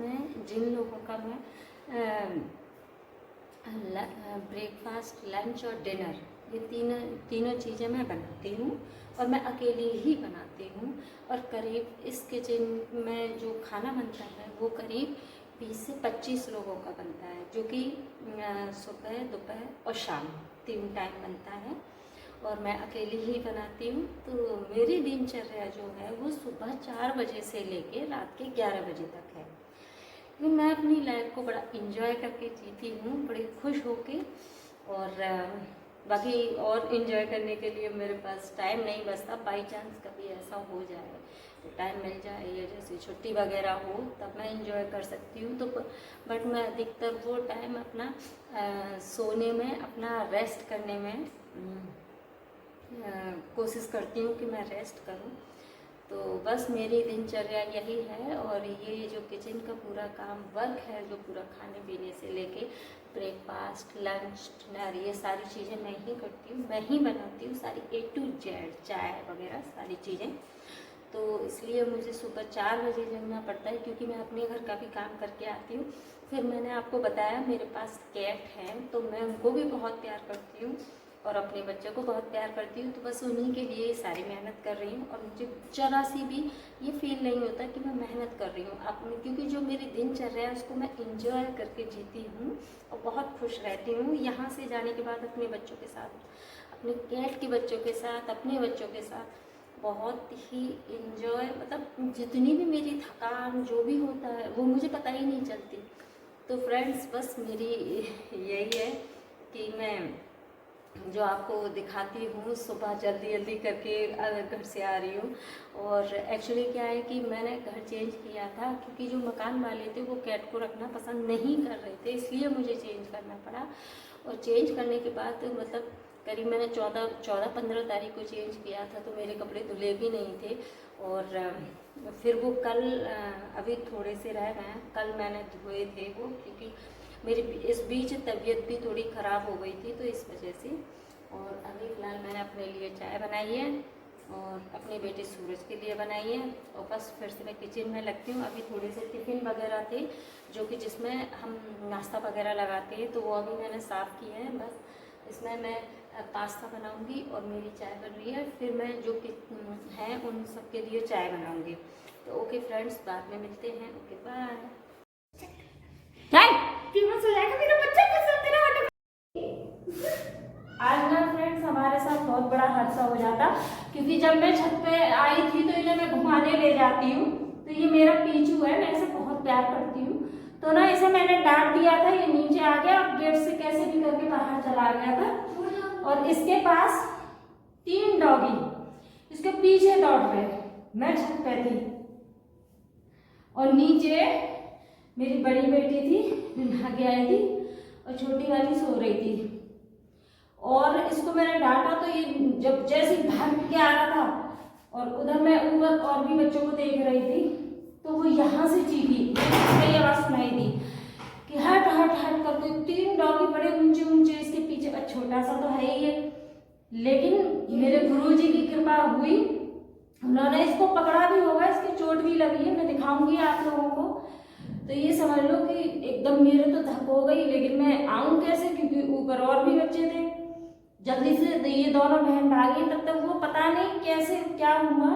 में जिन लोगों का मैं ब्रेकफास्ट, लंच और डिनर, ये तीनों चीज़ें मैं बनाती हूँ और मैं अकेली ही बनाती हूँ। और करीब इस किचन में जो खाना बनता है वो करीब 20 से 25 लोगों का बनता है, जो कि सुबह, दोपहर और शाम 3 टाइम बनता है और मैं अकेली ही बनाती हूँ। तो मेरी दिनचर्या जो है वो सुबह 4 बजे से लेके रात के 11 बजे तक है। क्योंकि मैं अपनी लाइफ को बड़ा इंजॉय करके जीती हूँ, बड़ी खुश होके। और बाकी और इन्जॉय करने के लिए मेरे पास टाइम नहीं बचता। बाई चांस कभी ऐसा हो जाए तो टाइम मिल जाए या जैसे छुट्टी वगैरह हो तब मैं इंजॉय कर सकती हूँ। तो बट मैं अधिकतर वो टाइम अपना सोने में, अपना रेस्ट करने में कोशिश करती हूँ कि मैं रेस्ट करूँ। तो बस मेरी दिनचर्या यही है। और ये जो किचन का पूरा काम, वर्क है, जो पूरा खाने पीने से लेके ब्रेकफास्ट, लंच, डिनर, ये सारी चीज़ें मैं ही करती हूँ, मैं ही बनाती हूँ सारी A to Z, चाय वगैरह सारी चीज़ें। तो इसलिए मुझे सुबह 4 बजे जगना पड़ता है, क्योंकि मैं अपने घर का भी काम करके आती हूँ। फिर मैंने आपको बताया मेरे पास कैट है, तो मैं उनको भी बहुत प्यार करती हूँ और अपने बच्चों को बहुत प्यार करती हूँ। तो बस उन्हीं के लिए सारी मेहनत कर रही हूँ और मुझे ज़रा सी भी ये फील नहीं होता कि मैं मेहनत कर रही हूँ अपनी, क्योंकि जो मेरी दिनचर्या है उसको मैं इंजॉय करके जीती हूँ और बहुत खुश रहती हूँ। यहाँ से जाने के बाद अपने बच्चों के साथ, अपने कैट के बच्चों के साथ, अपने बच्चों के साथ बहुत ही इंजॉय, मतलब जितनी भी मेरी थकान जो भी होता है वो मुझे पता ही नहीं चलती। तो फ्रेंड्स, बस मेरी यही है कि मैं जो आपको दिखाती हूँ सुबह जल्दी जल्दी करके घर से आ रही हूँ। और एक्चुअली क्या है कि मैंने घर चेंज किया था, क्योंकि जो मकान वाले थे वो कैट को रखना पसंद नहीं कर रहे थे, इसलिए मुझे चेंज करना पड़ा। और चेंज करने के बाद मतलब करीब मैंने 14-15 तारीख को चेंज किया था, तो मेरे कपड़े धुले भी नहीं थे। और फिर वो कल अभी थोड़े से रह गए हैं, कल मैंने धोए थे वो, क्योंकि मेरी इस बीच तबीयत भी थोड़ी ख़राब हो गई थी, तो इस वजह से। और अभी फ़िलहाल मैंने अपने लिए चाय बनाई है और अपने बेटे सूरज के लिए बनाई है। और बस फिर से मैं किचन में लगती हूँ। अभी थोड़े से टिफ़िन वगैरह थे जो कि जिसमें हम नाश्ता वगैरह लगाते हैं, तो वो अभी मैंने साफ़ किए हैं। बस इसमें मैं पास्ता बनाऊंगी और मेरी चाय बन रही है। फिर मैं जो कि हैं उन सब के लिए चाय बनाऊंगी। तो ओके फ्रेंड्स, बाद में मिलते हैं। Okay bye. फेमस हो जाएगा मेरा बच्चा, आज ना फ्रेंड्स हमारे साथ बहुत बड़ा हादसा हो जाता, क्योंकि जब मैं छत पे आई थी तो इन्हें मैं घुमाने ले जाती हूँ। तो ये मेरा पीछू है, मैं इसे बहुत प्यार करती हूँ। तो ना इसे मैंने डांट दिया था, ये नीचे आ गया और गेट से कैसे भी करके बाहर चला गया था। और इसके पास 3 डॉगी इसके पीछे दौड़ रहे। मैं छत पे थी और नीचे मेरी बड़ी बेटी थी, नहा के आई थी, और छोटी वाली सो रही थी। और इसको मैंने डांटा तो ये जब जैसे भाग के आ रहा था, और उधर मैं ऊपर और भी बच्चों को देख रही थी, तो वो यहाँ से चीखी, मेरी आवाज़ सुनाई दी कि हट हट हट करके। 3 डॉगी बड़े ऊंचे ऊंचे इसके पीछे, छोटा सा तो है ही है, लेकिन मेरे गुरुजी की कृपा हुई, उन्होंने इसको पकड़ा भी होगा, इसकी चोट भी लगी है, मैं दिखाऊंगी आप लोगों को। तो ये समझ लो कि एकदम मेरे तो धक हो गई, लेकिन मैं आऊँ कैसे, क्योंकि ऊपर और भी बच्चे थे। जल्दी से ये दोनों बहन भागी, तब तक वो पता नहीं कैसे क्या हुआ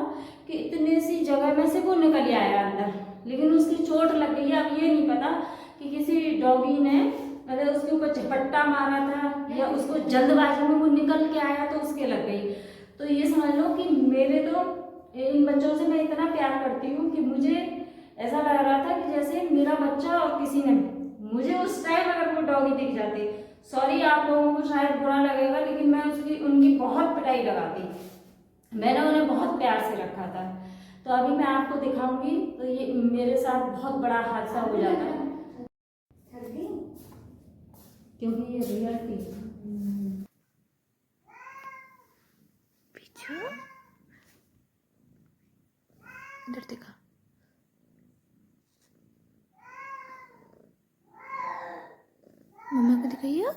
कि इतनी सी जगह में से वो निकल आया अंदर, लेकिन उसकी चोट लग गई। अब ये नहीं पता कि किसी डॉगी ने अगर उसके ऊपर झपट्टा मारा था या उसको जल्दबाजी में वो निकल के आया तो उसके लग गई। तो ये समझ लो कि मेरे तो इन बच्चों से मैं इतना प्यार करती हूँ कि मुझे ऐसा लग रहा था कि जैसे मेरा बच्चा और किसी ने, मुझे उस टाइम अगर वो डॉगी दिख जाते, सॉरी आप लोगों को शायद बुरा लगेगा, लेकिन मैं उनकी बहुत पिटाई लगाती। मैंने उन्हें बहुत प्यार से रखा था। तो अभी मैं आपको दिखाऊंगी, तो ये मेरे साथ बहुत बड़ा हादसा हो जाता है, क्योंकि ये रियल थी। पीछे इधर देखा, मम्मा को दिखाइए।